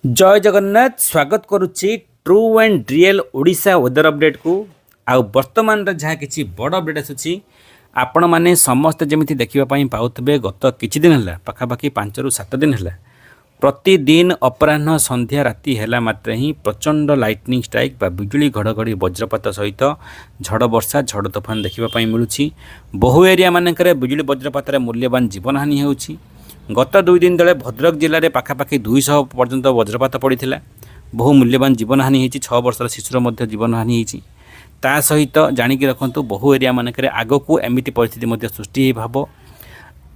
जय जगन्नाथ स्वागत करुच्ची true and real Odisha weather update को आउ वर्तमान जहाँ किसी बड़ अपडेट आसूँ आपण मैंने समस्ते जमी देखापी पाथे गत किछि दिन है पाखापाखि 5 ରୁ 7 दिन है प्रतिदिन अपराह संध्या राति है मात्र ही प्रचंड लाइटनिंग स्ट्राइक बा बिजुली घड़घड़ी वज्रपात सहित झड़ वर्षा झड़ तोफान देखापी मिलूँ बहु एरिया मानक बिजुली वज्रपात मूल्यवान जीवन हानि होउछि। गत 2 दिन तले भद्रक जिले में पाखापाखि 200 पर्यंत वज्रपात पड़ा बहु मूल्यवान जीवन हानि होती 6 वर्षर शिशुर मध्य जीवन हानि होती ता सहित जाणिकी रखु बहु एरिया मानक आग को एमती परिस्थिति सृष्टि भाव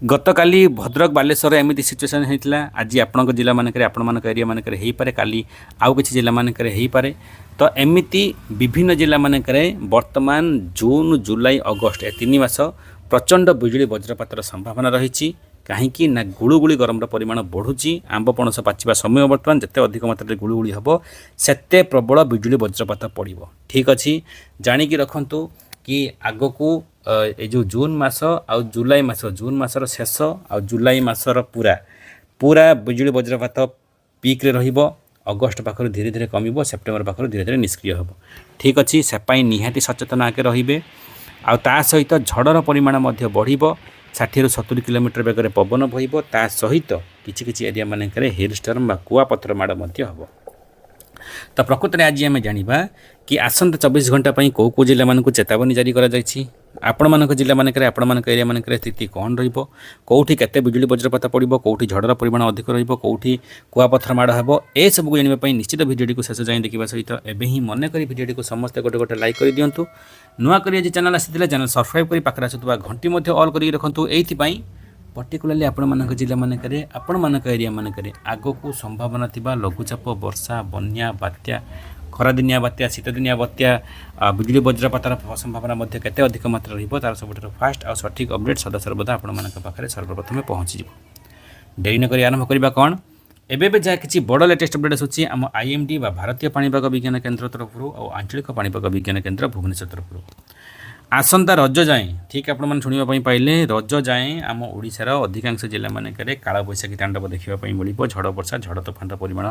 गत काली भद्रक बालेश्वर एमती सिचुएसन होता आज आपण जिला मानक आपण एरिया मानक हो पारे काली आउ किसी जिला मानक हो पारे तो एमती विभिन्न जिला मानक वर्तमान जून जुलाई अगस्ट ए 3 मास प्रचंड बिजुली वज्रपातर संभावना रही कहीं ना गुड़गुड़ी गरम परिमाण बढ़ुची आंब पणस पाचिबा समय बर्तमान जिते अधिक मात्रा गुड़गुड़ी हम सेते प्रबल बिजुली वज्रपात पड़ो। ठीक अच्छे जाणिकी रखु कि आग को ये जो जून मास आ जुलाई मास जून मासर शेष आ जुलाई मासर पूरा पूरा बिजुली वज्रपात पीक्रे रहिबो अगस्ट पाखर धीरे धीरे कमिबो सेप्टेम्बर पाखर धीरे धीरे निष्क्रिय हम। ठीक अच्छे से निहाती सचेतन आगे रे आ सहित झड़र परिमाण बढ़िबो 60 ରୁ 70 किलोमीटर बेगर पवन बहब ता सहित किछि एरिया मानक हिल स्टर्म बा कुआपथर माड़ हम। तो प्रकृत में आज आम जाना कि आसंता 24 घंटा कौ कौ जिला मानक चेतावनी जारी आपण मान जिला मानक एरिया मानक स्थिति कौन रौटी केते बिजुली वज्रपात पड़ो कौटी झड़र परिमाण अधिक रौटी कुआपथर माड़ हम ए सब जानापी निश्चित भिडियो को शेष जाए देखा सहित एवं ही मनक भिडियो को समस्ते गोटे गोटे लाइक कर दिंतु नुआ कर चैनल आसी चैनल सब्सक्राइब कर पाखे आसुवा घंटी ऑल कर रखु ये पर्टिकुलाली आपण मान जिला मानक आपण मान एरिया मानक आग को संभावना थिबा लघुचाप वर्षा बन्या बात्या खरादिनिया बात्या शीतदिनिया बात्या बिजुली वज्रपातर संभावना केते अधिक मात्रा रहिबो तार सबुठार फास्ट और सठिक अपडेट सदा सर्वदा आपण मानक पाखरे सर्वप्रथम पहुँची डेरी न करी आरंभ करबा कोन एबे जहाँ किसी बड़ लेटेस्ट अपडेट आसूँ आम आईएमडी बा भारतीय पाणीपाग विज्ञान केन्द्र तरफ और आंचलिक पाणीपाग विज्ञान केन्द्र भुवनेश्वर तरफ आसंता रज जाए ठीक आप शुणापी पाइले रज जाए आम ओडिशार अधिकांश जिला मानक काल बैशाखी तांडव देखापी मिल झड़ वर्षा झड़ तोफान परिमाण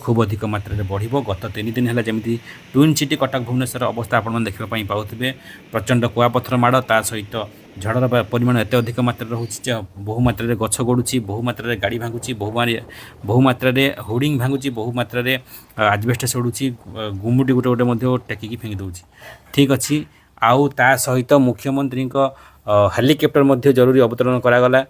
खूब अधिक मात्रा बढ़ो गत 3 दिन है जमी ट्विन सिटी कटक भुवनेश्वर अवस्था आप देखापी पाथे प्रचंड कुआपथर माड़ ता सहित झड़र परिमाण एत अधिक मात्रा रोचे बहु मात्रा गछ गड़ुची बहु मात्रा गाड़ी भांगुची बहु मात्रा होर्डिंग भांगुची बहु मात्रा आजबेस्टस उड़ुची गुमुटी गोटे गोटे टेकिकी फेंकी दूसरी। ठीक अच्छे आउ ता सहित मुख्यमंत्री हेलिकप्टर जरूरी अवतरण करागला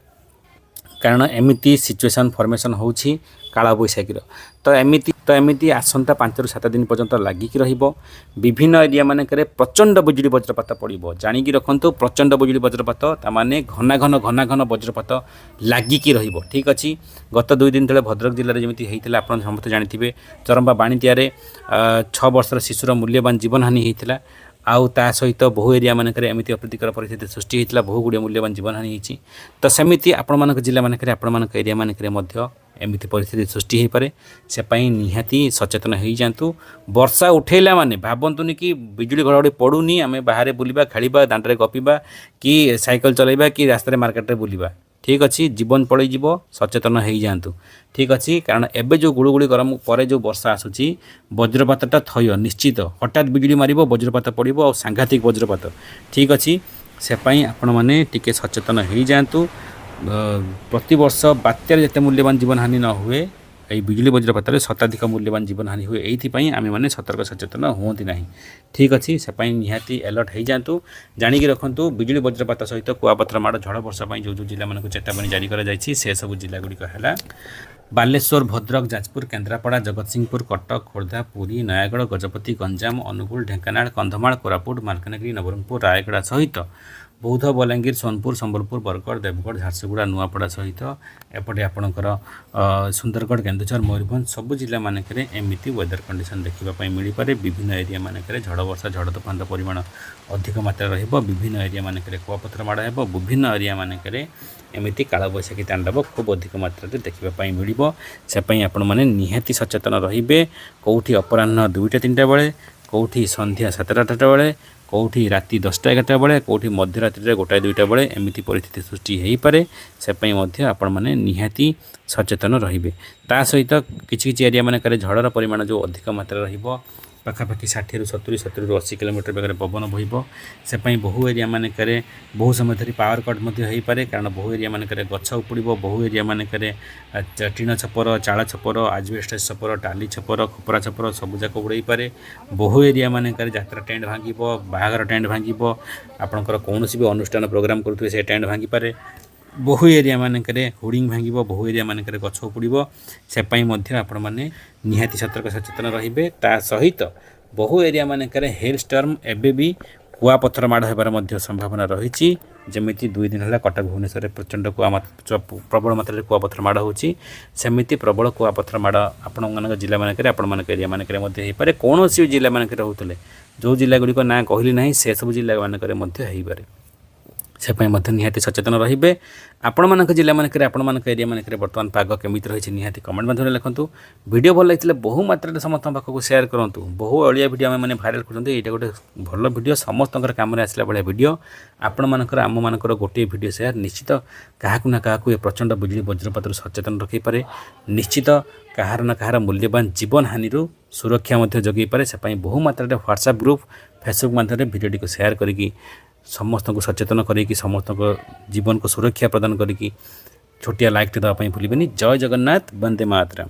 कारण एमती सिचुएशन फॉर्मेशन होउछि काला बैशाखीर तो एमती आसंता 5 ରୁ 7 दिन पर्यंत लागिक रहिबो विभिन्न एरिया मानक प्रचंड बिजुली वज्रपात पड़ो जाणिकी रखु प्रचंड बिजुली वज्रपात तामाने घना घन वज्रपात लागिक रहिबो। ठीक अच्छे गत 2 दिन तले भद्रक जिले में जमी होता आप समस्त जानी चरंबा बाणीतिया 6 वर्षर शिशुर मूल्यवान जीवन हानि होता आउ ता सहित बहु एरिया मानक एमती अप्रीतिकर परिस्थिति सृष्टि होता बहु गुड़िया मूल्यवान जीवन हानि होती तो सेमती आपण मान जिला मानक आपण एरिया मानक एमती परिस्थिति सृष्टि हो पारे से निहाती सचेतन हो जातु वर्षा उठेला माने भावतुनि कि बिजुली घड़घड़ी पड़ूनी आम बाहर बुलवा खेलवा दांडे गपिबा कि साइकिल चलैबा कि रास्तार मार्केट बुलवा। ठीक अच्छे जीवन पड़े सचेतन हो जातु। ठीक अच्छे कारण एबे जो गुड़गुड़ी गरम पर जो वर्षा आसूँ वज्रपातटा थय निश्चित हठात बिजुली मार वज्रपात पड़ो और सांघातिक वज्रपात। ठीक अच्छे से आपण मैंने टिके सचेतन हो जातु प्रति वर्ष बात्यार जिते मूल्यवान जीवन हानि न हुए ये बिजुली वज्रपात शताधिक मूल्यवान जीवन हानि हुए ये आम मैंने सतर्क सचेतन होती ना। ठीक अच्छे से निहाती अलर्ट हो जातु जाणिकी रखु बिजुली वज्रपात सहित कुआपथर माड़ झड़ वर्षा जो जिला मानक चेतावनी जारी कर सब जिला गुड़िक है बालेश्वर भद्रक जाजपुर केन्द्रापड़ा जगतसिंहपुर कटक खोर्धा पुरी नयागढ़ गजपति गंजाम अनुगुल ढेंकानाल कंधमाल कोरापुट मालकानगिरी नवरंगपुर रायगड़ा सहित बौद्ध बलांगीर सोनपुर संबलपुर बरगढ़ देवगढ़ झारसुगुड़ा नुआपड़ा सहित एपटे आपणकर सुंदरगढ़ केन्दुझर मयूरभंज सबु जिला मानक एमती वेदर कंडीशन देखापी मिल पारे विभिन्न एरिया मानक झड़ वर्षा झड़ तोफान परिमाण अधिक मात्रा विभिन्न एरिया मानक कुआपथर माड़ हो विभिन्न एरिया मानक एमती काल बैशाखी तांडव खूब अधिक मात्रा देखापी मिल से आपण मैंने निहाती सचेतन रे कौटी अपराह 2टा 3टा बेले कौटी संध्या 7टा 8टा बेले कौटी राति 10टा 11टा बेले कौटी मध्यरात्रि 1टा 2टा बेले एमती परिस्थिति सृष्टि हो पारे से आपण मैंने निहाती सचेतन रहिबे। ता सहित किछि एरिया मानक झड़र परिमाण जो अधिक मात्रा रहिबो पाखापाखि 60 ରୁ 70 70 ରୁ 80 किलोमीटर बेगर पवन बहब से बहु एरिया मानक बहु समय धरी पावर कट हो पारे कारण बहु एरिया मानक गछ उपुड़ बहु एरिया मानक टीण छपर चाल छपर आजबेस्टस छपर टाली छपर खपरा छपर सबूक उड़े पारे बहु एरिया मानक यात्रा टेंट भांग बाहागर टेंट भांग आपंकर कौन भी अनुष्ठान प्रोग्राम करुवे से टेंट भांगी पारे बहु एरिया मानक होर्डिंग भांग बहु एरिया मानक गछ उपुड़ से आपण मैंने निहाती सतर्क सचेतन रहिबे। ता सहित बहु एरिया मानक हेल स्टर्म एबे भी कुआपथर माड़ होबार संभावना रही जमीती 2 दिन है कटक भुवनेश्वर प्रचंड प्रबल मात्रा कुआपथर माड़ होची सेमिति प्रबल कुआपथर माड़ आपण जिला मानक आपण एरिया मानक होपे कौन जिला मानक रोते जो जिला गुड़िक ना कहली ना से सब जिला मानक होपे से निहाती सचेतन रहिबे। आपण मानक जिला मानक आपण मानक एरिया मानक बर्तमान पाग केमिति रही निहाती कमेंट माध्यम लिखतु। वीडियो भल लगे बहु मात्रा समस्त पाखक शेयर करूँ बहु अलिया वीडियो आम मैंने भाइराल करते ये गोटे भल वीडियो समस्त कम आसला भाया वीडियो आपण मानकर आम मानकर गोटे वीडियो शेयर निश्चित क्या ना क्या प्रचंड बिजली वज्रपात सचेतन रखी पारे निश्चित कहार ना कहार मूल्यवान जीवन हानि सुरक्षा जगै पारे से बहु मात्रा व्हाट्सएप ग्रुप फेसबुक माध्यम वीडियो को शेयर करी समस्त को सचेतन करी समस्त जीवन को सुरक्षा प्रदान करी छोटिया लाइक देवाई भूलें। जय जगन्नाथ, वंदे मातरम।